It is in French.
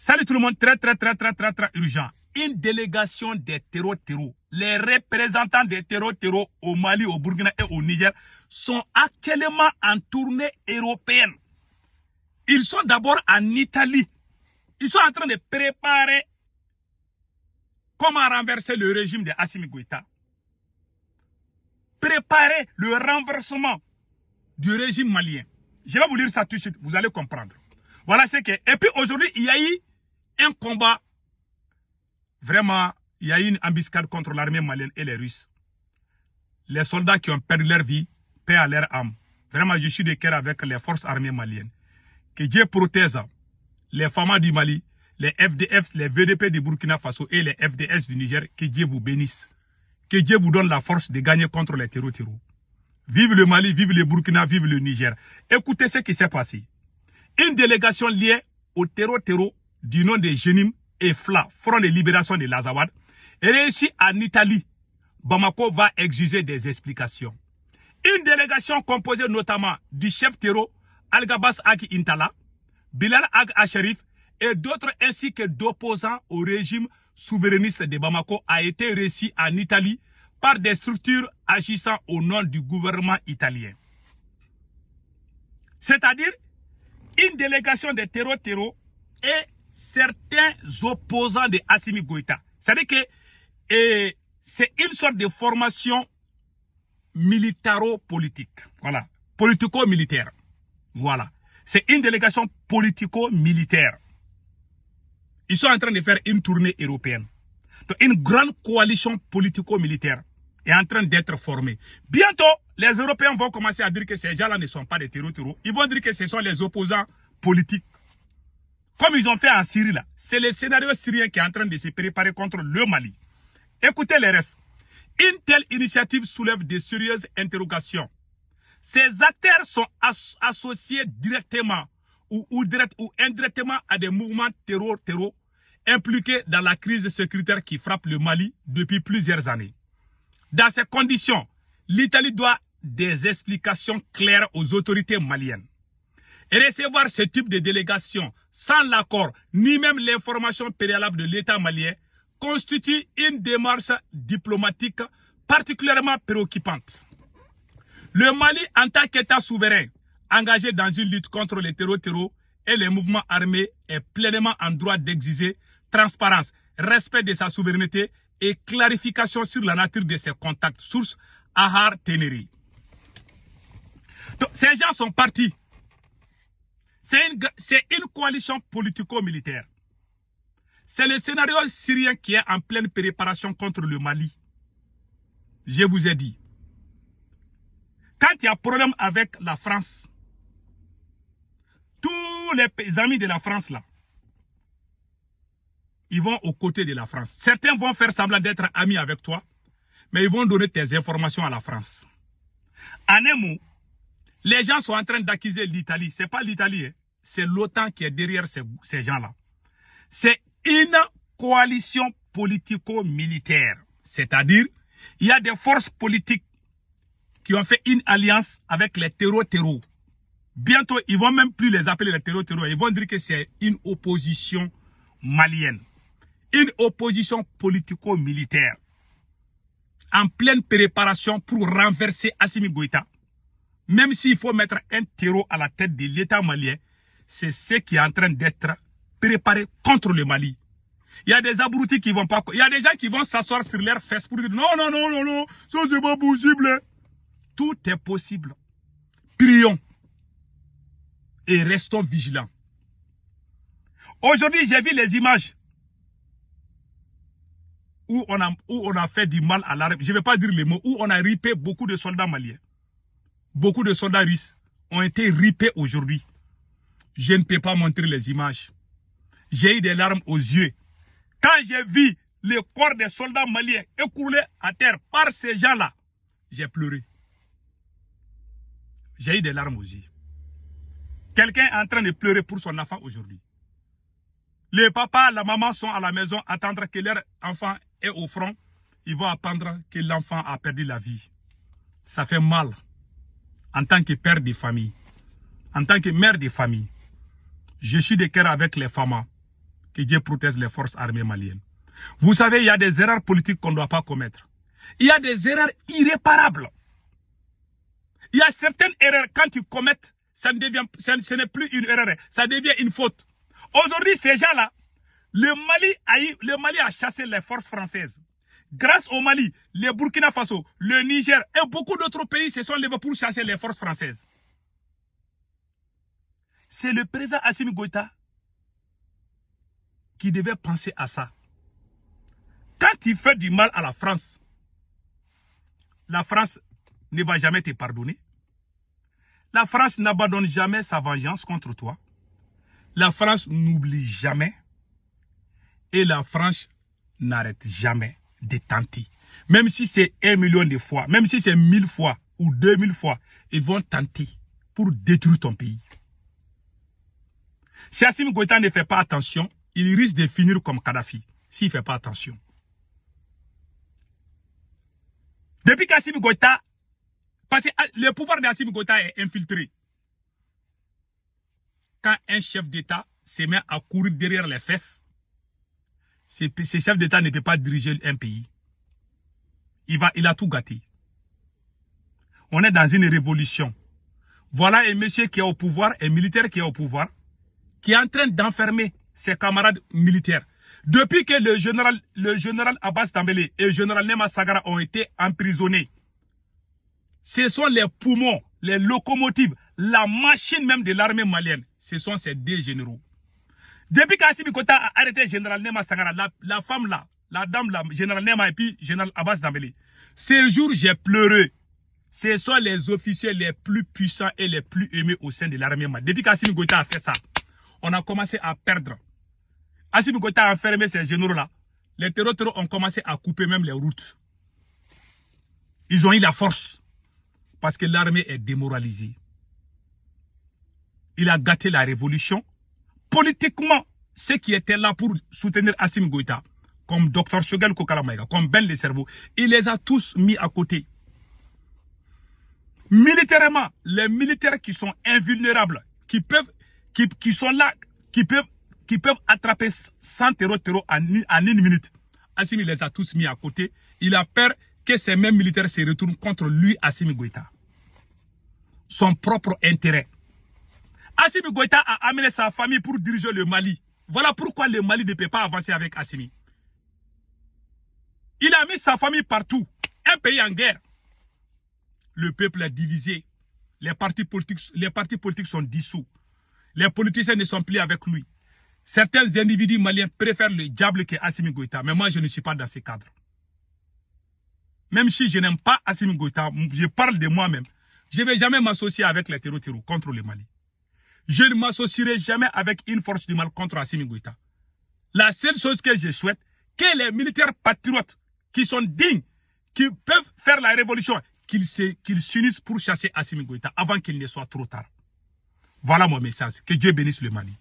Salut tout le monde, très urgent. Une délégation des terreaux, les représentants des terreaux au Mali, au Burkina et au Niger sont actuellement en tournée européenne. Ils sont d'abord en Italie. Ils sont en train de préparer comment renverser le régime de Assimi Goïta. Préparer le renversement du régime malien. Je vais vous lire ça tout de suite, vous allez comprendre. Voilà ce que... Et puis aujourd'hui, il y a eu un combat. Vraiment, il y a eu une embuscade contre l'armée malienne et les Russes. Les soldats qui ont perdu leur vie, paix à leur âme. Vraiment, je suis de cœur avec les forces armées maliennes. Que Dieu protège les FAMA du Mali, les FDF, les VDP du Burkina Faso et les FDS du Niger. Que Dieu vous bénisse. Que Dieu vous donne la force de gagner contre les terreaux. Vive le Mali, vive le Burkina, vive le Niger. Écoutez ce qui s'est passé. Une délégation liée au terreau du nom de Jenim et FLA, Front de Libération de l'Azawad, est réussie en Italie. Bamako va exiger des explications. Une délégation composée notamment du chef terreau Al-Gabas Aki Intala, Bilal Ag Asherif et d'autres ainsi que d'opposants au régime souverainiste de Bamako a été réussie en Italie par des structures agissant au nom du gouvernement italien. C'est-à-dire une délégation de terreaux et certains opposants de Assimi Goïta. C'est-à-dire que c'est une sorte de formation militaro-politique. Voilà. Politico-militaire. Voilà. C'est une délégation politico-militaire. Ils sont en train de faire une tournée européenne. Donc, une grande coalition politico-militaire est en train d'être formée. Bientôt, les Européens vont commencer à dire que ces gens-là ne sont pas des terreaux. Ils vont dire que ce sont les opposants politiques. Comme ils ont fait en Syrie là. C'est le scénario syrien qui est en train de se préparer contre le Mali. Écoutez les restes. Une telle initiative soulève de sérieuses interrogations. Ces acteurs sont associés directement ou indirectement à des mouvements terreaux impliqués dans la crise sécuritaire qui frappe le Mali depuis plusieurs années. Dans ces conditions, l'Italie doit des explications claires aux autorités maliennes. Et recevoir ce type de délégation sans l'accord ni même l'information préalable de l'État malien constitue une démarche diplomatique particulièrement préoccupante. Le Mali, en tant qu'État souverain, engagé dans une lutte contre les terreaux et les mouvements armés, est pleinement en droit d'exiger transparence, respect de sa souveraineté et clarification sur la nature de ses contacts. Source Ahar Ténéri. Donc, ces gens sont partis. C'est une coalition politico-militaire. C'est le scénario syrien qui est en pleine préparation contre le Mali. Je vous ai dit. Quand il y a problème avec la France, tous les amis de la France là, ils vont aux côtés de la France. Certains vont faire semblant d'être amis avec toi, mais ils vont donner tes informations à la France. En un mot, les gens sont en train d'accuser l'Italie. Ce n'est pas l'Italie, hein. C'est l'OTAN qui est derrière ces gens-là. C'est une coalition politico-militaire. C'est-à-dire, il y a des forces politiques qui ont fait une alliance avec les terreaux. Bientôt, ils ne vont même plus les appeler les terreaux. Ils vont dire que c'est une opposition malienne. Une opposition politico-militaire. En pleine préparation pour renverser Assimi Goïta. Même s'il faut mettre un terreau à la tête de l'État malien, c'est ce qui est en train d'être préparé contre le Mali. Il y a des abrutis qui vont pas... Il y a des gens qui vont s'asseoir sur leurs fesses pour dire non, ça c'est pas possible. Tout est possible. Prions. Et restons vigilants. Aujourd'hui, j'ai vu les images où on a fait du mal à l'armée. Je ne vais pas dire les mots. Où on a ripé beaucoup de soldats maliens. Beaucoup de soldats russes ont été ripés aujourd'hui. Je ne peux pas montrer les images. J'ai eu des larmes aux yeux. Quand j'ai vu le corps des soldats maliens écoulés à terre par ces gens-là, j'ai pleuré. J'ai eu des larmes aux yeux. Quelqu'un est en train de pleurer pour son enfant aujourd'hui. Les papas, la maman sont à la maison, attendre que leur enfant est au front. Ils vont apprendre que l'enfant a perdu la vie. Ça fait mal. En tant que père de famille, en tant que mère de famille, je suis de cœur avec les femmes. Que Dieu protège les forces armées maliennes. Vous savez, il y a des erreurs politiques qu'on ne doit pas commettre. Il y a des erreurs irréparables. Il y a certaines erreurs, quand tu commets, ce n'est plus une erreur, ça devient une faute. Aujourd'hui, ces gens-là, le Mali a chassé les forces françaises. Grâce au Mali, le Burkina Faso, le Niger et beaucoup d'autres pays se sont levés pour chasser les forces françaises. C'est le président Assimi Goïta qui devait penser à ça. Quand il fait du mal à la France ne va jamais te pardonner. La France n'abandonne jamais sa vengeance contre toi. La France n'oublie jamais. Et la France n'arrête jamais de tenter. Même si c'est 1 million de fois, même si c'est 1000 fois ou 2000 fois, ils vont tenter pour détruire ton pays. Si Assimi Goïta ne fait pas attention, il risque de finir comme Kadhafi, s'il ne fait pas attention. Depuis qu'Assimi Goïta, parce que le pouvoir d'Assimi Goïta est infiltré. Quand un chef d'État se met à courir derrière les fesses, ce chef d'État ne peut pas diriger un pays. Il a tout gâté. On est dans une révolution. Voilà un monsieur qui est au pouvoir, un militaire qui est au pouvoir, qui est en train d'enfermer ses camarades militaires. Depuis que le général Abbas Tambélé et le général Nema Sagara ont été emprisonnés, ce sont les poumons, les locomotives, la machine même de l'armée malienne. Ce sont ces deux généraux. Depuis qu'Assimi Goïta a arrêté le général Nema Sagara, la femme là, la dame là, général Nema et puis général Abbas Tambélé, ces jours j'ai pleuré. Ce sont les officiers les plus puissants et les plus aimés au sein de l'armée malienne. Depuis qu'Assimi Goïta a fait ça, on a commencé à perdre. Assimi Goïta a enfermé ces généraux-là. Les terroristes ont commencé à couper même les routes. Ils ont eu la force. Parce que l'armée est démoralisée. Il a gâté la révolution. Politiquement, ceux qui étaient là pour soutenir Assimi Goïta, comme Dr Choguel Kokala Maïga, comme Ben Le Cerveau, il les a tous mis à côté. Militairement, les militaires qui sont invulnérables, qui sont là, qui peuvent attraper 100 terreaux en 1 minute. Assimi les a tous mis à côté. Il a peur que ces mêmes militaires se retournent contre lui, Assimi Goïta. Son propre intérêt. Assimi Goïta a amené sa famille pour diriger le Mali. Voilà pourquoi le Mali ne peut pas avancer avec Assimi. Il a mis sa famille partout. Un pays en guerre. Le peuple est divisé. Les partis politiques sont dissous. Les politiciens ne sont plus avec lui. Certains individus maliens préfèrent le diable que Assimi Goïta. Mais moi, je ne suis pas dans ce cadre. Même si je n'aime pas Assimi Goïta, je parle de moi-même. Je ne vais jamais m'associer avec les terroristes contre le Mali. Je ne m'associerai jamais avec une force du mal contre Assimi Goïta. La seule chose que je souhaite, que les militaires patriotes qui sont dignes, qui peuvent faire la révolution, qu'ils s'unissent pour chasser Assimi Goïta avant qu'il ne soit trop tard. Voilà mon message. Que Dieu bénisse le Mali.